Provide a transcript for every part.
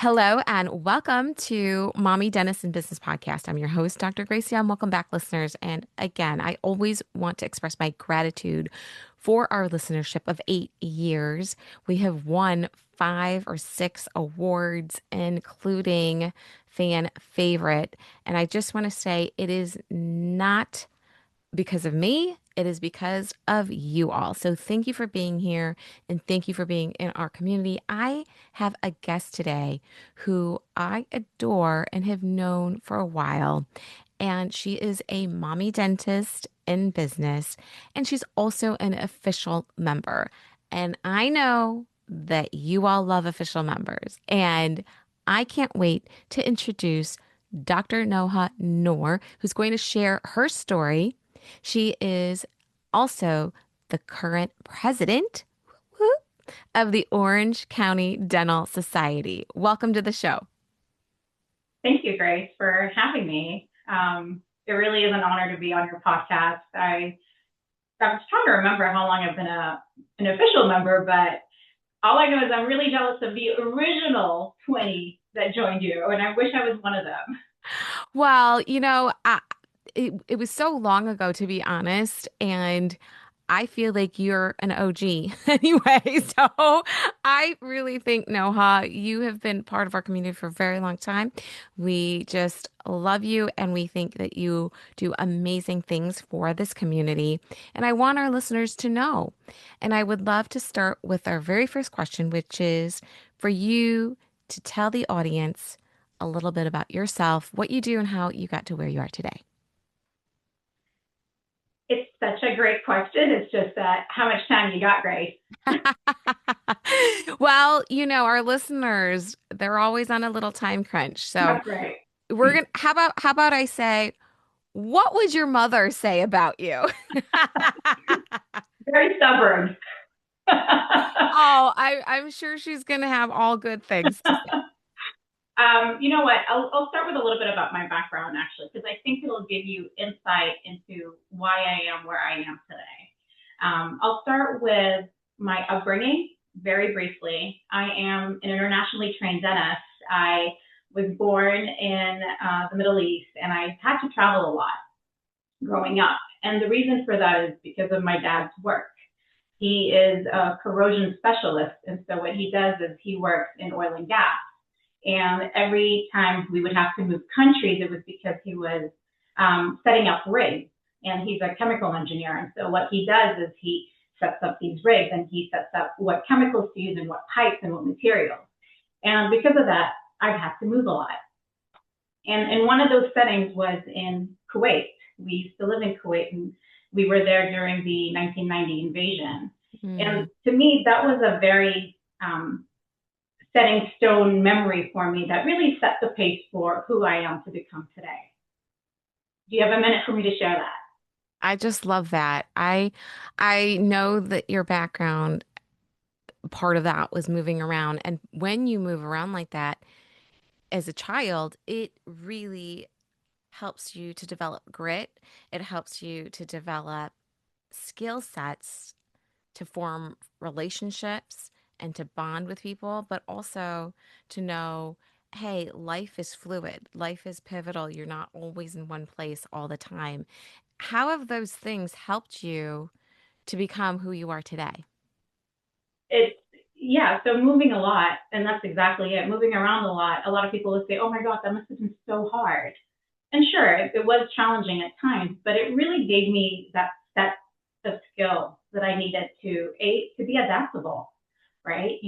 Hello and welcome to Mommy Dentist and Business Podcast. I'm your host, Dr. Gracie. And welcome back, listeners. And again, I always want to express my gratitude for our listenership of 8 years. We have won 5 or 6 awards, including fan favorite. And I just want to say it is not because of me. It is because of you all. So thank you for being here and thank you for being in our community. I have a guest today who I adore and have known for a while. And she is a mommy dentist in business, and she's also an official member. And I know that you all love official members. And I can't wait to introduce Dr. Noha Nour, who's going to share her story. She is also the current president of the Orange County Dental Society. Welcome to the show. Thank you, Grace, for having me. It really is an honor to be on your podcast. I was trying to remember how long I've been an official member, but all I know is I'm really jealous of the original 20 that joined you, and I wish I was one of them. Well, it was so long ago, to be honest, and I feel like you're an OG anyway. So I really think, Noha, you have been part of our community for a very long time. We just love you and we think that you do amazing things for this community. And I want our listeners to know. And I would love to start with our very first question, which is for you to tell the audience a little bit about yourself, what you do, and how you got to where you are today. It's such a great question. It's just that how much time you got, Grace? Well, our listeners, they're always on a little time crunch. So That's right. we're gonna how about I say, what would your mother say about you? Very stubborn. Oh, I'm sure she's gonna have all good things to say. You know what? I'll start with a little bit about my background, actually, because I think it'll give you insight into why I am where I am today. I'll start with my upbringing very briefly. I am an internationally trained dentist. I was born in the Middle East, and I had to travel a lot growing up. And the reason for that is because of my dad's work. He is a corrosion specialist, and so what he does is he works in oil and gas. And every time we would have to move countries, it was because he was setting up rigs. And he's a chemical engineer. And so what he does is he sets up these rigs and he sets up what chemicals to use and what pipes and what materials. And because of that, I've had to move a lot. And one of those settings was in Kuwait. We used to live in Kuwait, and we were there during the 1990 invasion. Hmm. And to me, that was a very setting stone memory for me that really set the pace for who I am to become today. Do you have a minute for me to share that? I just love that. I know that your background, part of that was moving around. And when you move around like that as a child, it really helps you to develop grit. It helps you to develop skill sets to form relationships and to bond with people, but also to know, hey, life is fluid, life is pivotal. You're not always in one place all the time. How have those things helped you to become who you are today? It's yeah, so moving a lot, and that's exactly it. Moving around a lot. A lot of people would say, "Oh my God, that must have been so hard." And sure, it was challenging at times, but it really gave me that the skill that I needed to be adaptable, right?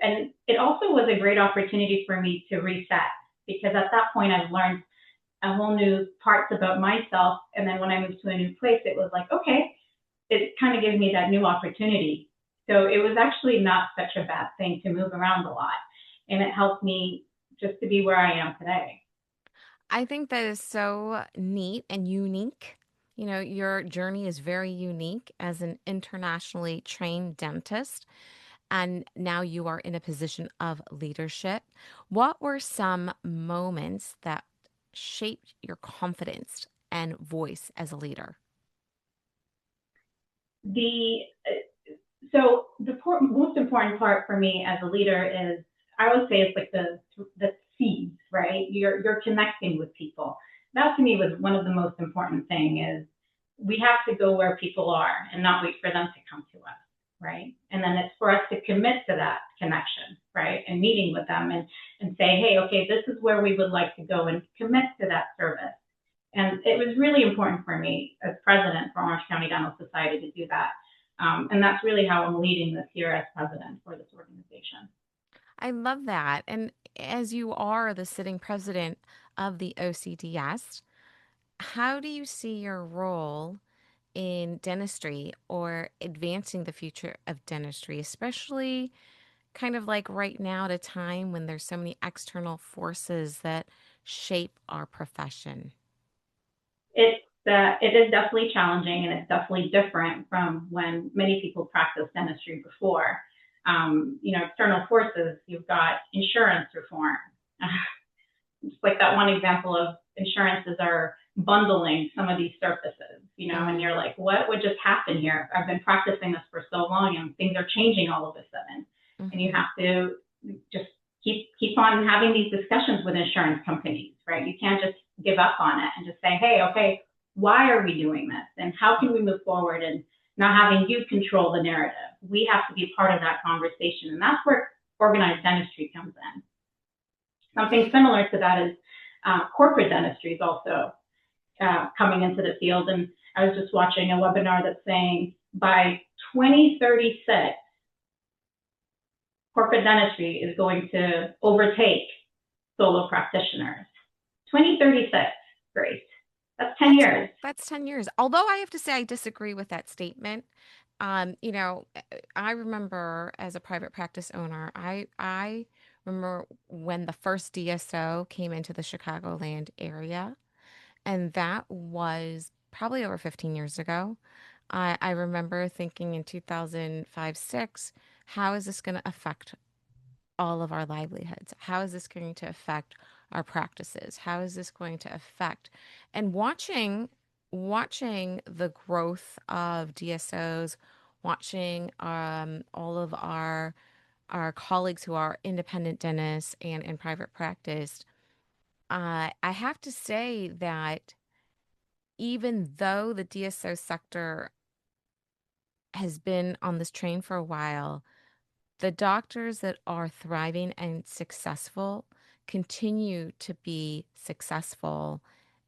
And it also was a great opportunity for me to reset because at that point I've learned a whole new parts about myself, and then when I moved to a new place, it was like, okay, it kind of gives me that new opportunity. So it was actually not such a bad thing to move around a lot. And it helped me just to be where I am today. I think that is so neat and unique. Your journey is very unique as an internationally trained dentist, and now you are in a position of leadership. What were some moments that shaped your confidence and voice as a leader? The So the most important part for me as a leader is I would say it's like the seeds, right? You're connecting with people. That to me was one of the most important thing is we have to go where people are and not wait for them to come to us, right? And then it's for us to commit to that connection, right? And meeting with them and say, hey, okay, this is where we would like to go and commit to that service. And it was really important for me as president for Orange County Dental Society to do that. And that's really how I'm leading this year as president for this organization. I love that. And as you are the sitting president of the OCDS, how do you see your role in dentistry or advancing the future of dentistry, especially kind of like right now at a time when there's so many external forces that shape our profession? It is definitely challenging and it's definitely different from when many people practiced dentistry before. External forces, you've got insurance reform. Just like that one example of insurances are bundling some of these services, and you're Mm, like, what would just happen here? I've been practicing this for so long and things are changing all of a sudden. And you hmm. have to just keep on having these discussions with insurance companies, right? You can't just give up on it and just say, hey, okay, why are we doing this? And how can we move forward and not having you control the narrative? We have to be part of that conversation. And that's where organized dentistry comes in. Something similar to that is corporate dentistry is also coming into the field. And I was just watching a webinar that's saying by 2036, corporate dentistry is going to overtake solo practitioners. 2036, Grace. That's 10 That's years. that's 10 years. Although I have to say I disagree with that statement. I remember as a private practice owner, I remember when the first DSO came into the Chicagoland area, and that was probably over 15 years ago. I remember thinking in 2005, 6, how is this going to affect all of our livelihoods? How is this going to affect our practices? How is this going to affect and watching the growth of DSOs, watching all of our colleagues who are independent dentists and in private practice, I have to say that even though the DSO sector has been on this train for a while, the doctors that are thriving and successful continue to be successful,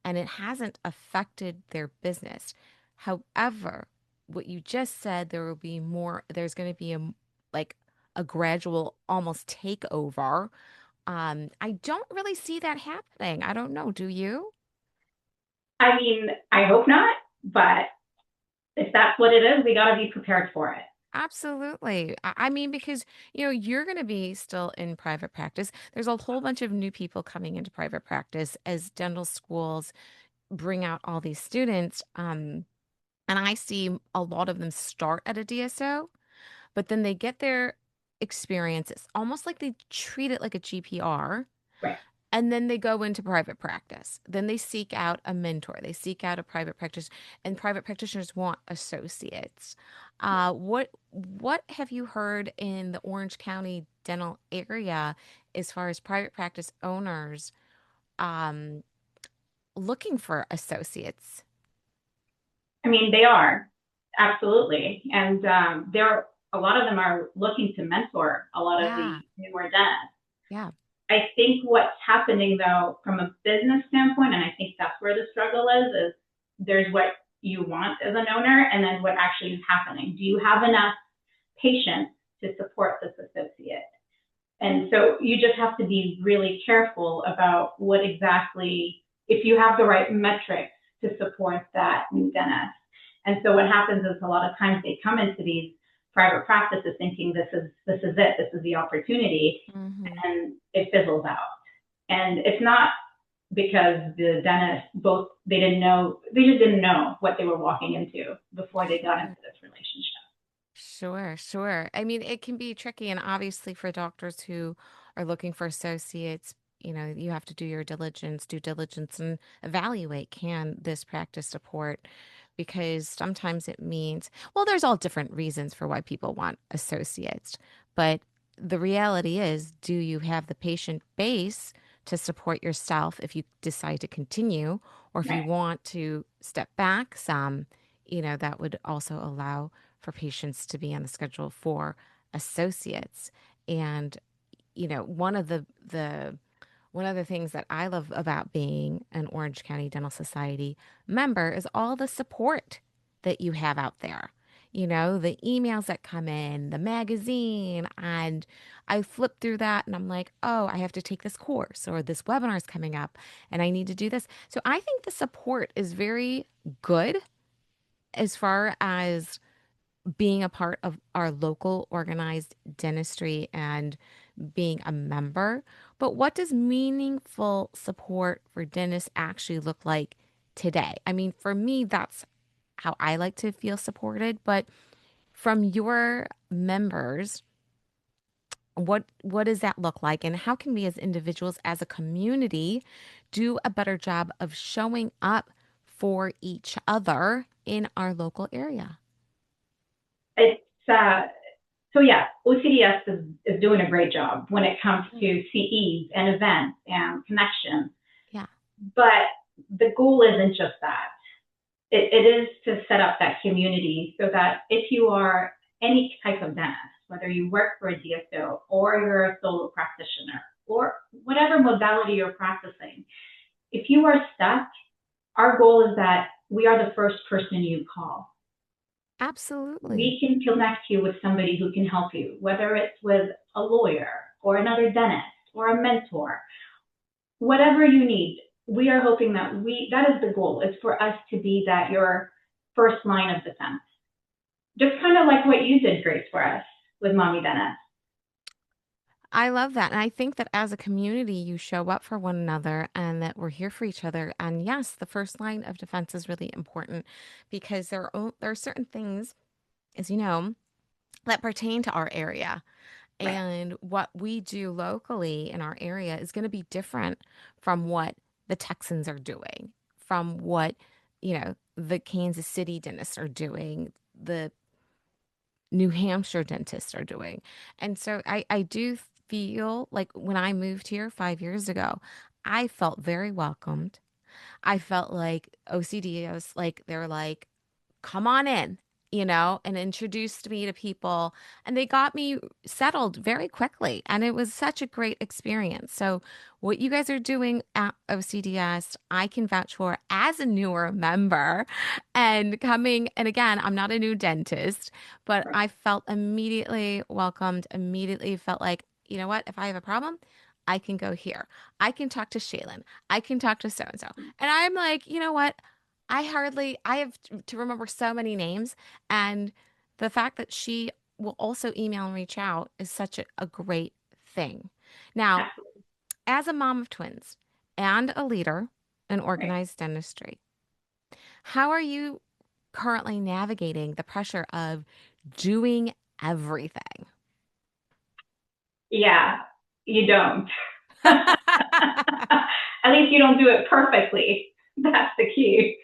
and it hasn't affected their business. However, what you just said, there's going to be like a gradual almost takeover. I don't really see that happening. I don't know. Do you? I mean, I hope not, but if that's what it is, we got to be prepared for it. Absolutely. I mean, because, you're going to be still in private practice. There's a whole bunch of new people coming into private practice as dental schools bring out all these students. And I see a lot of them start at a DSO, but then they get their experience. It's almost like they treat it like a GPR. Right. And then they go into private practice. Then they seek out a mentor. They seek out a private practice, and private practitioners want associates. What have you heard in the Orange County dental area as far as private practice owners um, looking for associates? I mean, they are absolutely, and there a lot of them are looking to mentor a lot of Yeah, the newer dentists. yeah. I think what's happening though, from a business standpoint, and I think that's where the struggle is there's what you want as an owner, and then what actually is happening. Do you have enough patience to support this associate? And so you just have to be really careful about what exactly, if you have the right metrics to support that new dentist. And so what happens is a lot of times they come into these private practices thinking this is it, this is the opportunity, Hmm. and it fizzles out. And it's not because the dentist both they just didn't know what they were walking into before they got into Sure. this relationship. Sure, sure. I mean, it can be tricky, and obviously for doctors who are looking for associates, you have to do your due diligence, and evaluate can this practice support, because sometimes it means, well, there's all different reasons for why people want associates, but the reality is, do you have the patient base to support yourself if you decide to continue, or if you Right. want to step back some, that would also allow for patients to be on the schedule for associates. And, one of the things that I love about being an Orange County Dental Society member is all the support that you have out there. The emails that come in, the magazine, and I flip through that and I'm like, oh, I have to take this course or this webinar is coming up and I need to do this. So I think the support is very good as far as being a part of our local organized dentistry and being a member. But what does meaningful support for dentists actually look like today? I mean, for me, that's how I like to feel supported. But from your members, what does that look like? And how can we as individuals, as a community, do a better job of showing up for each other in our local area? It's so yeah, OCDS is doing a great job when it comes to CEs and events and connections. Yeah, But the goal isn't just that. It is to set up that community so that if you are any type of dentist, whether you work for a DSO or you're a solo practitioner or whatever modality you're practicing, if you are stuck, our goal is that we are the first person you call. absolutely. We can connect you with somebody who can help you, whether it's with a lawyer or another dentist or a mentor, whatever you need. We are hoping that that is the goal, is for us to be that your first line of defense. Just kind of like what you did, Grace, for us with Mommy Dentist. I love that. And I think that as a community, you show up for one another and that we're here for each other. And yes, the first line of defense is really important because there are certain things, as you know, that pertain to our area. Right. And what we do locally in our area is going to be different from what the Texans are doing, from what, the Kansas City dentists are doing, the New Hampshire dentists are doing. And so I do feel like when I moved here 5 years ago, I felt very welcomed. I felt like OCDs, like they're like, come on in, and introduced me to people. And they got me settled very quickly. And it was such a great experience. So, what you guys are doing at OCDS, I can vouch for as a newer member and coming. And again, I'm not a new dentist, but Right. I felt immediately welcomed, immediately felt like, you know what, if I have a problem, I can go here. I can talk to Shaylin. I can talk to so and so. And I'm like, you know what? I have to remember so many names. And the fact that she will also email and reach out is such a great thing. Now, Absolutely. as a mom of twins and a leader in Right. organized dentistry, how are you currently navigating the pressure of doing everything? Yeah, you don't. At least you don't do it perfectly. That's the key.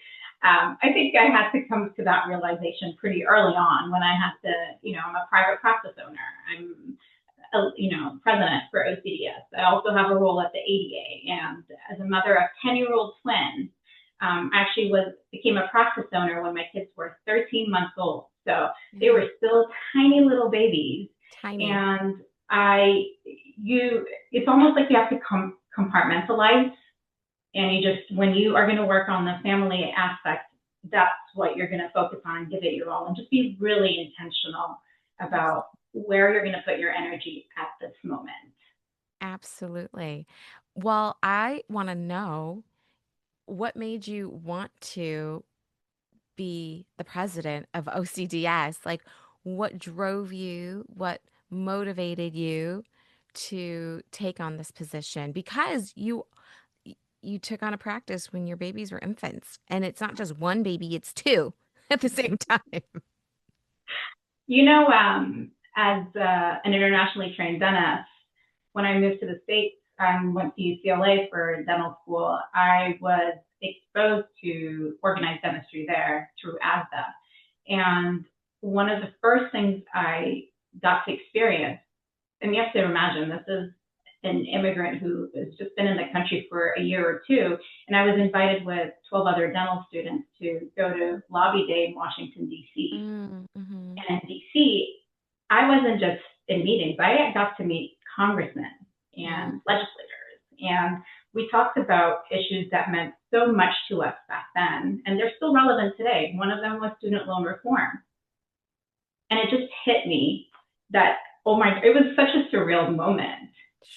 I think I had to come to that realization pretty early on when I had to, I'm a private practice owner. I'm, president for OCDS. I also have a role at the ADA. And as a mother of 10-year-old twins, I actually became a practice owner when my kids were 13 months old. So they Yeah, were still tiny little babies. tiny. And it's almost like you have to compartmentalize, and you just, when you are going to work on the family aspect, that's what you're going to focus on and give it your all, and just be really intentional about where you're going to put your energy at this moment. Absolutely. Well, I want to know what made you want to be the president of OCDS? Like, what drove you? What motivated you to take on this position? Because you took on a practice when your babies were infants, and it's not just one baby, it's two at the same time. As an internationally trained dentist, when I moved to the States and went to UCLA for dental school, I was exposed to organized dentistry there through ASDA. And one of the first things I got to experience and you have to imagine this is an immigrant who has just been in the country for a year or two. And I was invited with 12 other dental students to go to Lobby Day in Washington, D.C. Mm-hmm. And in D.C., I wasn't just in meetings, I got to meet congressmen Yeah. and legislators. And we talked about issues that meant so much to us back then, and they're still relevant today. One of them was student loan reform. And it just hit me that, oh my, it was such a surreal moment.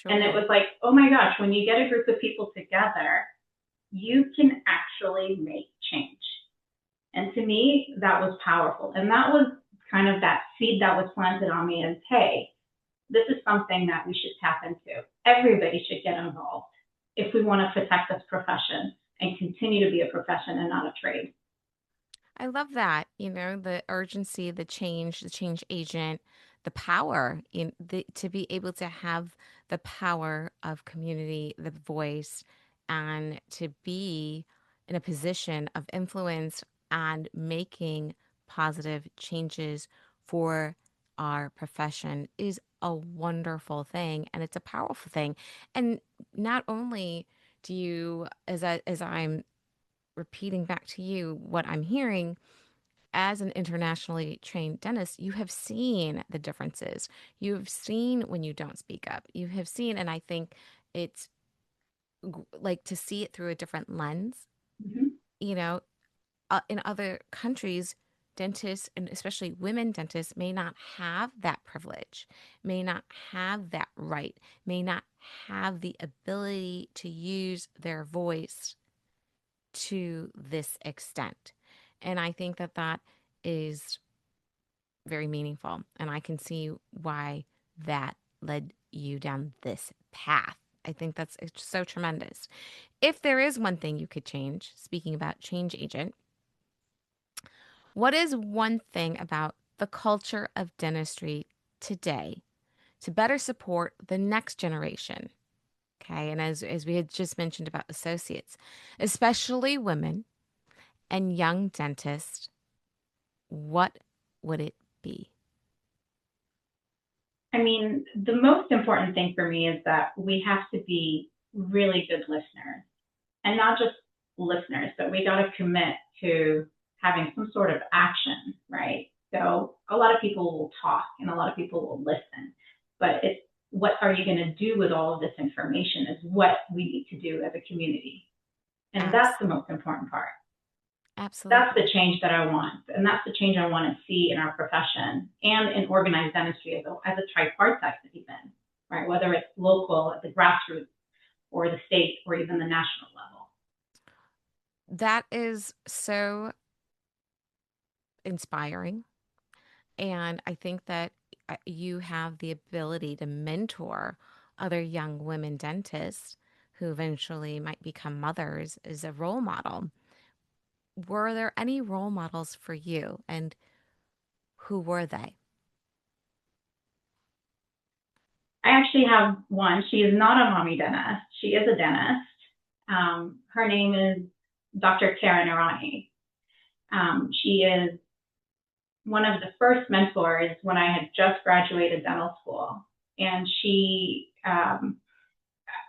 And it Sure. was like, oh my gosh, when you get a group of people together, you can actually make change. And to me, that was powerful. And that was kind of that seed that was planted on me as, hey, this is something that we should tap into. Everybody should get involved if we want to protect this profession and continue to be a profession and not a trade. I love that, the urgency, the change agent, the power to be able to have the power of community, the voice, and to be in a position of influence and making positive changes for our profession is a wonderful thing, and it's a powerful thing. And not only do you, as I'm repeating back to you what I'm hearing, as an internationally trained dentist, you have seen the differences. You have seen when you don't speak up. You have seen, and I think it's like to see it through a different lens. Mm-hmm. You know, in other countries, dentists, and especially women dentists, may not have that privilege, may not have that right, may not have the ability to use their voice to this extent. And I think that that is very meaningful. And I can see why that led you down this path. I think that's it's so tremendous. If there is one thing you could change, speaking about change agent, what is one thing about the culture of dentistry today to better support the next generation? Okay. And as we had just mentioned about associates, especially women and young dentists, what would it be? I mean, the most important thing for me is that we have to be really good listeners, and not just listeners, but we got to commit to having some sort of action, right? So a lot of people will talk and a lot of people will listen, but it's what are you going to do with all of this information is what we need to do as a community. And that's Abs- the most important part. That's the Absolutely. change that I want. And that's the change I want to see in our profession and in organized dentistry as a tripartite even, right? Whether it's local at the grassroots or the state or even the national level. That is so inspiring. And I think that you have the ability to mentor other young women dentists who eventually might become mothers as a role model. Were there any role models for you, and who were they? I actually have one. She is not a mommy dentist. She is a dentist. Her name is Dr. Karen Irani. She is one of the first mentors when I had just graduated dental school. And I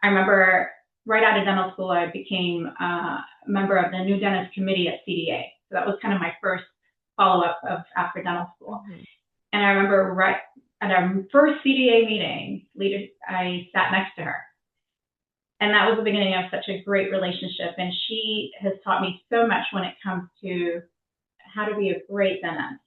remember right out of dental school, I became a member of the new dentist committee at CDA. So that was kind of my first follow up of after dental school. Hmm. And I remember right at our first CDA meeting, I sat next to her. And that was the beginning of such a great relationship. And she has taught me so much when it comes to how to be a great dentist,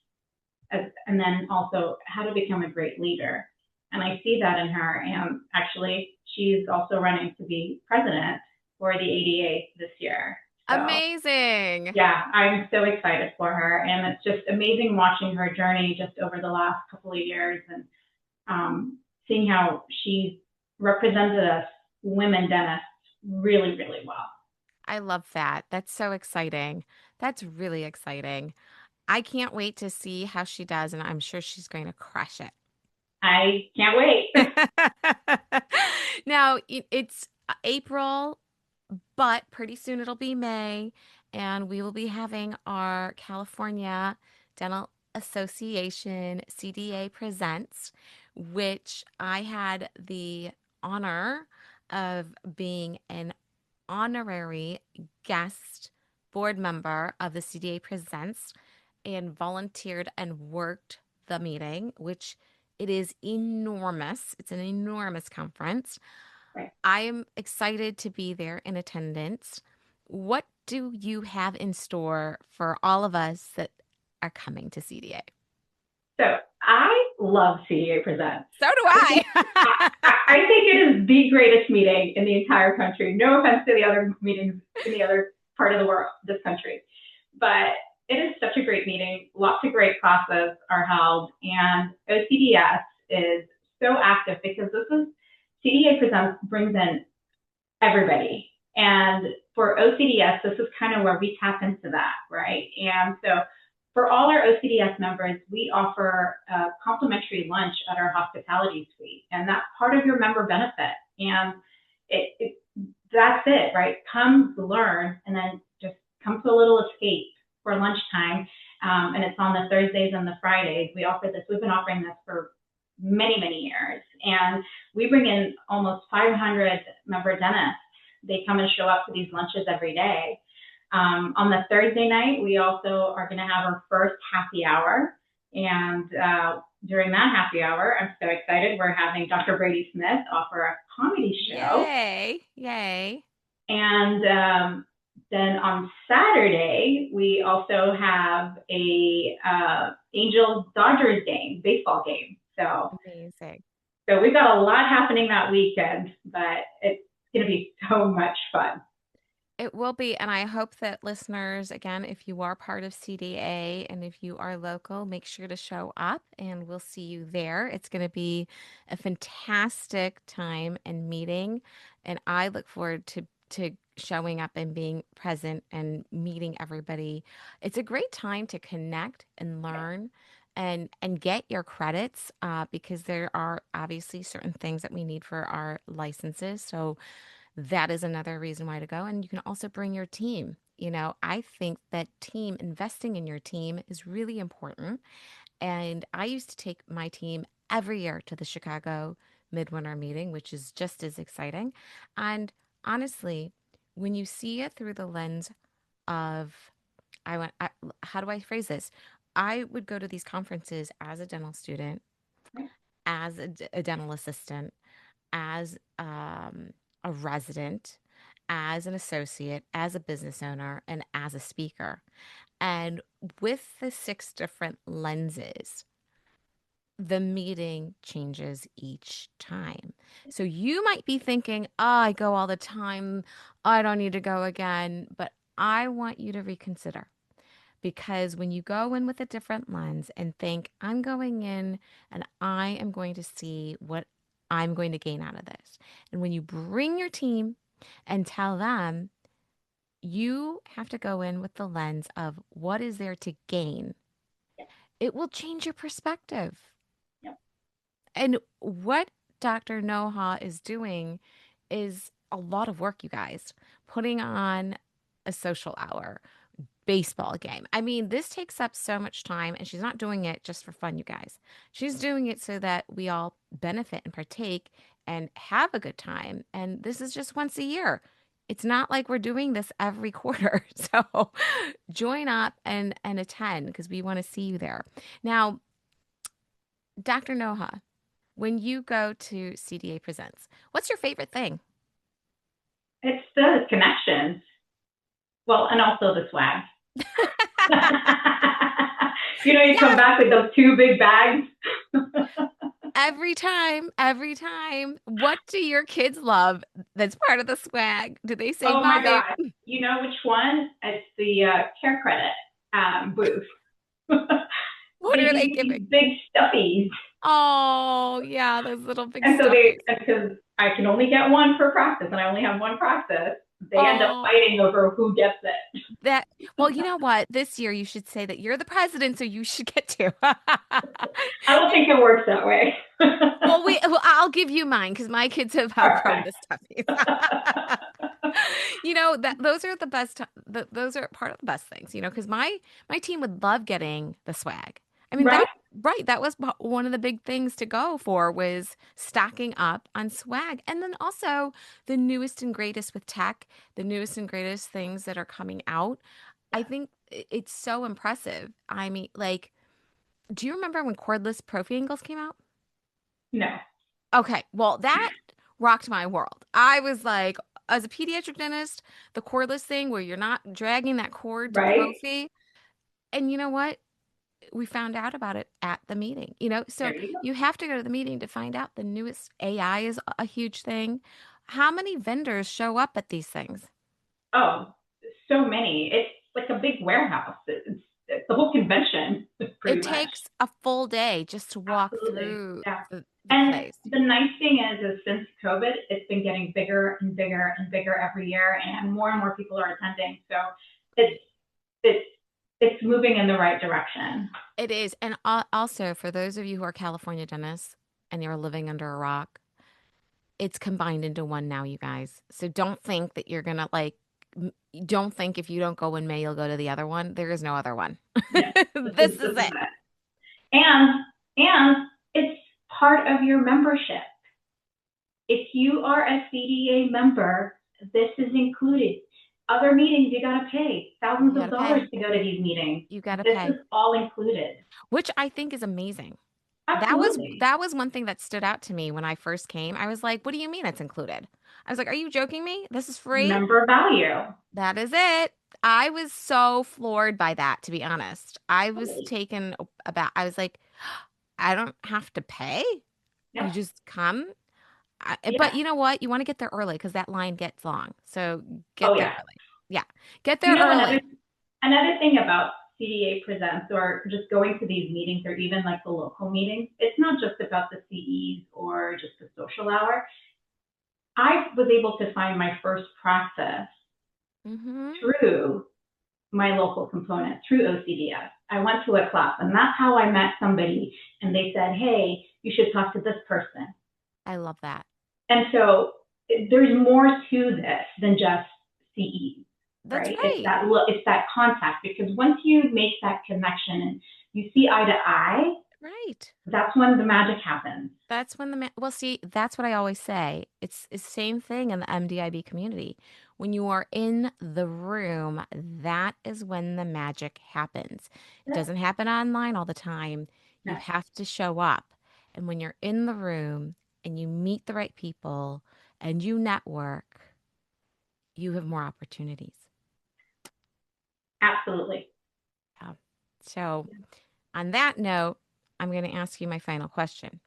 and then also how to become a great leader. And I see that in her. And actually, she's also running to be president for the ADA this year. So Amazing. yeah, I'm so excited for her. And it's just amazing watching her journey just over the last couple of years and seeing how she's represented us women dentists really, really well. I love that. That's so exciting. That's really exciting. I can't wait to see how she does, and I'm sure she's going to crush it. I can't wait. Now, it's April, but pretty soon it'll be May, and we will be having our California Dental Association CDA Presents, which I had the honor of being an honorary guest board member of the CDA Presents and volunteered and worked the meeting, which it is enormous. It's an enormous conference. Right. I am excited to be there in attendance. What do you have in store for all of us that are coming to CDA? So I love CDA Presents. So do I think I. I think it is the greatest meeting in the entire country. No offense to the other meetings in the other part of the world, this country, but it is such a great meeting. Lots of great classes are held, and OCDS is so active because this is CDA Presents brings in everybody. And for OCDS, this is kind of where we tap into that, right? And so for all our OCDS members, we offer a complimentary lunch at our hospitality suite, and that's part of your member benefit. And that's it, right? Come learn, and then just come to a little escape for lunchtime. And it's on the Thursdays and the Fridays. We offer this. We've been offering this for many, many years, and we bring in almost 500 member dentists. They come and show up to these lunches every day. On the Thursday night, we also are going to have our first happy hour. And during that happy hour, I'm so excited. We're having Dr. Brady Smith offer a comedy show. Yay. Yay. And then on Saturday, we also have a Angels Dodgers game, baseball game. Amazing. So we've got a lot happening that weekend, but it's going to be so much fun. It will be. And I hope that listeners, again, if you are part of CDA and if you are local, make sure to show up and we'll see you there. It's going to be a fantastic time and meeting. And I look forward to showing up and being present and meeting everybody. It's a great time to connect and learn and get your credits because there are obviously certain things that we need for our licenses. So that is another reason why to go. And you can also bring your team. I think that team, investing in your team is really important. And I used to take my team every year to the Chicago Midwinter meeting, which is just as exciting. And honestly, when you see it through the lens of, how do I phrase this? I would go to these conferences as a dental student, as a dental assistant, as a resident, as an associate, as a business owner, and as a speaker. And with the 6 different lenses, the meeting changes each time. So you might be thinking, oh, I go all the time. I don't need to go again. But I want you to reconsider because when you go in with a different lens and think, I'm going in and I am going to see what I'm going to gain out of this. And when you bring your team and tell them, you have to go in with the lens of what is there to gain, it will change your perspective. Yep. And what Dr. Noha is doing is a lot of work, you guys, putting on a social hour, baseball game. I mean, this takes up so much time, and she's not doing it just for fun, you guys. She's doing it so that we all benefit and partake and have a good time. And this is just once a year. It's not like we're doing this every quarter. So join up and attend because we want to see you there. Now, Dr. Noha, when you go to CDA Presents, what's your favorite thing? It's the connections. Well, and also the swag. You come Yes, back with those 2 big bags. every time, every time. What do your kids love that's part of the swag? Do they say, Oh my Mommy, God. You know which one? It's the care credit booth. what They are give they you these giving? big stuffies. Oh, yeah, those little big And so stuffies. because I can only get one per practice and I only have one practice, they end up Oh, fighting over who gets it. that, well, you know what? This year you should say that you're the president, so you should get to. I don't think it works that way. Well, I'll give you mine because my kids have outgrown Perfect. the stuffies. That those are the best. Those are part of the best things. Because my team would love getting the swag. I mean, right? that right, that was one of the big things to go for was stocking up on swag. And then also the newest and greatest with tech, the newest and greatest things that are coming out. I Yeah. think it's so impressive. I mean, like, do you remember when cordless prophy angles came out? No, Okay, well, that rocked my world. I was like, as a pediatric dentist, the cordless thing where you're not dragging that cord to right? prophy. And you know what? We found out about it at the meeting, There so you go. you have to go to the meeting to find out the newest AI is a huge thing. How many vendors show up at these things? Oh, so many. It's like a big warehouse. It's the whole convention, It pretty much. takes a full day just to walk Absolutely. through Yeah. the And place. the nice thing is since COVID, it's been getting bigger and bigger and bigger every year, and more people are attending. So it's it's it's moving in the right direction. It is. And also, for those of you who are California dentists and you're living under a rock, it's combined into one now, you guys. So don't think that you're gonna like, don't think if you don't go in May, you'll go to the other one. There is no other one. No, This this is is it. it. And it's part of your membership. If you are a CDA member, this is included. Other meetings you gotta pay You thousands of gotta pay. dollars to go to these meetings. You gotta This is pay, all included. which I think is amazing. That was Absolutely. that was one thing that stood out to me when I first came. I was like, "What do you mean it's included?" I was like, "Are you joking me? This is free?" Member value. That is it. I was so floored by that, to be honest. I was Totally. taken aback. I was like, I don't have to pay. You Yep. just come. But Yeah. you know what? You want to get there early because that line gets long. So Oh get there yeah. early. Yeah, get You there know, early. another thing about CDA presents or just going to these meetings or even like the local meetings, it's not just about the CEs or just the social hour. I was able to find my first process Mm-hmm. through my local component, through OCDS. I went to a class and that's how I met somebody and they said, hey, you should talk to this person. I love that. And so there's more to this than just CEs, That's right? right. It's that contact because once you make that connection and you see eye to eye, Right. that's when the magic happens. That's when well, see, that's what I always say. It's the same thing in the MDIB community. When you are in the room, that is when the magic happens. It Yeah. doesn't happen online all the time. You No, have to show up. And when you're in the room and you meet the right people and you network, you have more opportunities. absolutely. Yeah. So, on that note, I'm going to ask you my final question.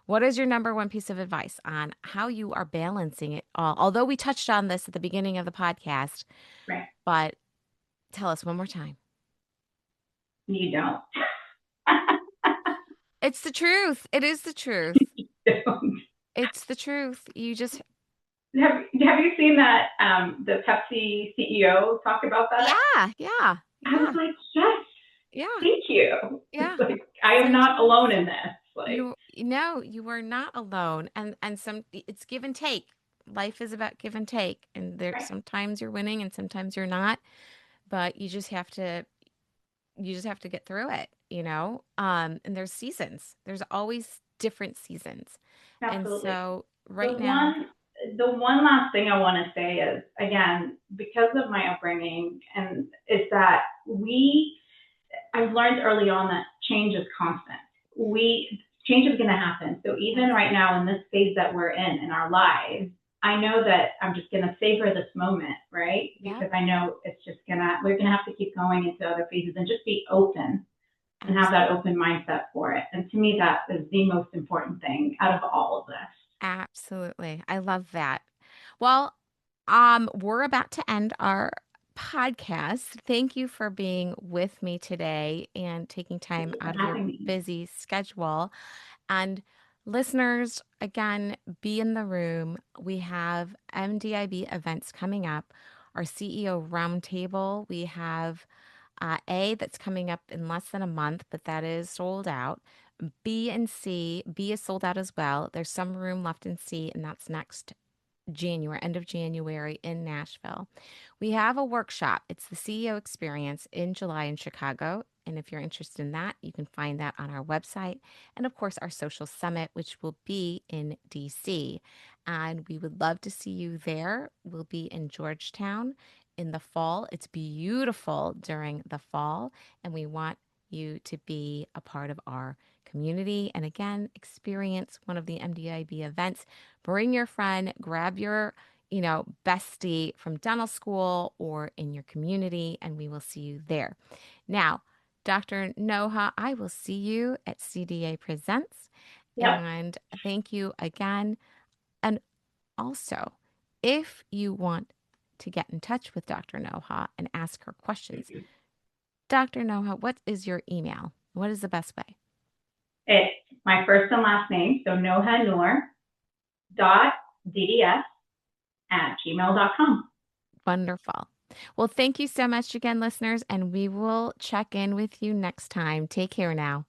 What is your number one piece of advice on how you are balancing it all? Although we touched on this at the beginning of the podcast, Right. but tell us one more time. You don't. It's the truth. It is the truth. Don't. It's the truth. You just, Have you seen that the Pepsi CEO talk about that? yeah, yeah, I was yeah, like, yes, yeah, thank you. yeah. Like I am not Sometimes alone in this. Like you know, you are not alone. And some, it's give and take. Life is about give and take. And there, right. sometimes you're winning and sometimes you're not, but you just have to get through it. And there's seasons. There's always different seasons. And Absolutely. so The right now, one the one last thing I want to say is again, because of my upbringing and is that I've learned early on that change is constant. We change is gonna happen. So even yes, right now in this phase that we're in our lives, I know that I'm just gonna savor this moment, right? yep, Because I know it's just we're gonna have to keep going into other phases and just be open and have that absolutely. open mindset for it. And to me, that is the most important thing out of all of this. Absolutely. I love that. Well, we're about to end our podcast. Thank you for being with me today and taking Thank time you for out of your having me. busy schedule. And listeners, again, be in the room. We have MDIB events coming up. Our CEO roundtable. We have A that's coming up in less than a month, but that is sold out. B and C, B is sold out as well. There's some room left in C, and that's next January, end of January in Nashville. We have a workshop. It's the CEO experience in July in Chicago. And if you're interested in that, you can find that on our website. And of course, our social summit, which will be in DC. And we would love to see you there. We'll be in Georgetown in the fall. It's beautiful during the fall, and we want you to be a part of our community. And again, experience one of the MDIB events. Bring your friend, grab your bestie from dental school or in your community, and we will see you there. Now, Dr. Noha, I will see you at CDA Presents. Yep. And thank you again. And also, if you want to get in touch with Dr. Noha and ask her questions, Dr. Noha, what is your email? What is the best way? It's my first and last name, so Noha Nour dot DDS@gmail.com. Wonderful. Well, thank you so much again, listeners, and we will check in with you next time. Take care now.